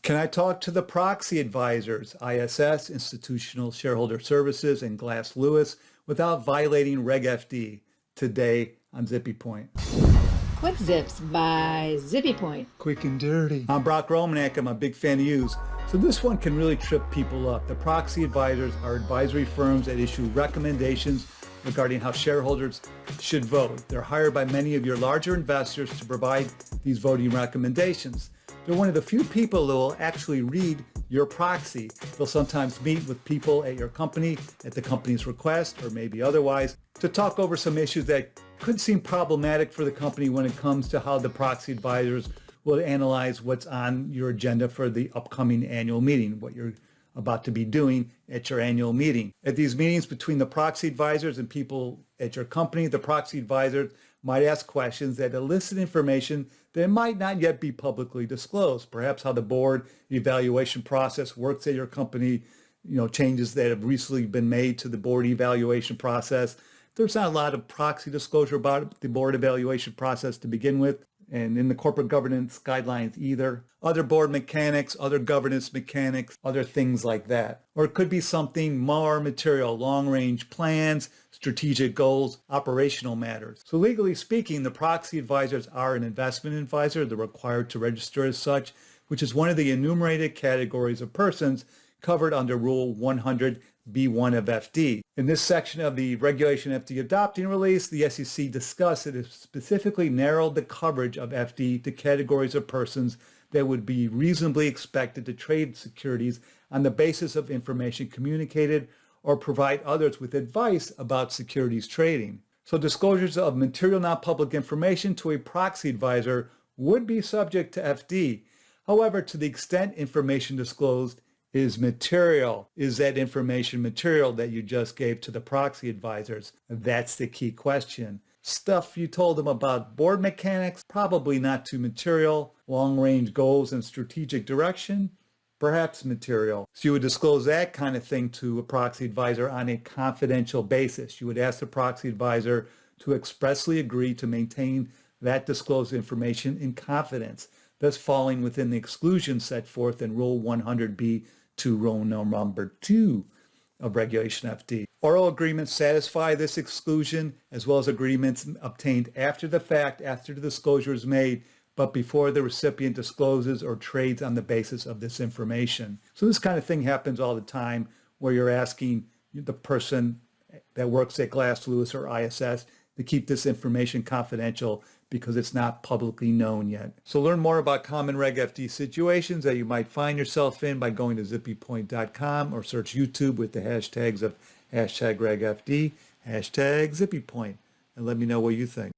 Can I talk to the proxy advisors, ISS, Institutional Shareholder Services, and Glass Lewis without violating Reg FD? Today on Zippy Point. Quick Zips by Zippy Point. Quick and dirty. I'm Brock Romanek. I'm a big fan of yous. So this one can really trip people up. The proxy advisors are advisory firms that issue recommendations regarding how shareholders should vote. They're hired by many of your larger investors to provide these voting recommendations. They're one of the few people that will actually read your proxy. They'll sometimes meet with people at your company at the company's request or maybe otherwise to talk over some issues that could seem problematic for the company when it comes to how the proxy advisors will analyze what's on your agenda for the upcoming annual meeting, what you're about to be doing at your annual meeting. At these meetings between the proxy advisors and people at your company, the proxy advisors might ask questions that elicit information that might not yet be publicly disclosed. Perhaps how the board evaluation process works at your company, changes that have recently been made to the board evaluation process. There's not a lot of proxy disclosure about the board evaluation process to begin with, and in the corporate governance guidelines either. Other board mechanics, other governance mechanics, other things like that. Or it could be something more material, long-range plans, strategic goals, operational matters. So legally speaking, the proxy advisors are an investment advisor. They're required to register as such, which is one of the enumerated categories of persons covered under Rule 100B1 of FD. In this section of the Regulation FD adopting release, the SEC discussed that it specifically narrowed the coverage of FD to categories of persons that would be reasonably expected to trade securities on the basis of information communicated or provide others with advice about securities trading. So disclosures of material non-public information to a proxy advisor would be subject to FD. However, to the extent information disclosed is material, is that information material that you just gave to the proxy advisors? That's the key question. Stuff you told them about board mechanics, probably not too material. Long-range goals and strategic direction, perhaps material. So you would disclose that kind of thing to a proxy advisor on a confidential basis. You would ask the proxy advisor to expressly agree to maintain that disclosed information in confidence, thus falling within the exclusion set forth in Rule 100B to Rule number 2 of Regulation FD. Oral agreements satisfy this exclusion, as well as agreements obtained after the fact, after the disclosure is made, but before the recipient discloses or trades on the basis of this information. So this kind of thing happens all the time, where you're asking the person that works at Glass Lewis or ISS to keep this information confidential because it's not publicly known yet. So learn more about common Reg FD situations that you might find yourself in by going to zippypoint.com or search YouTube with the hashtags of #RegFD, #ZippyPoint, and let me know what you think.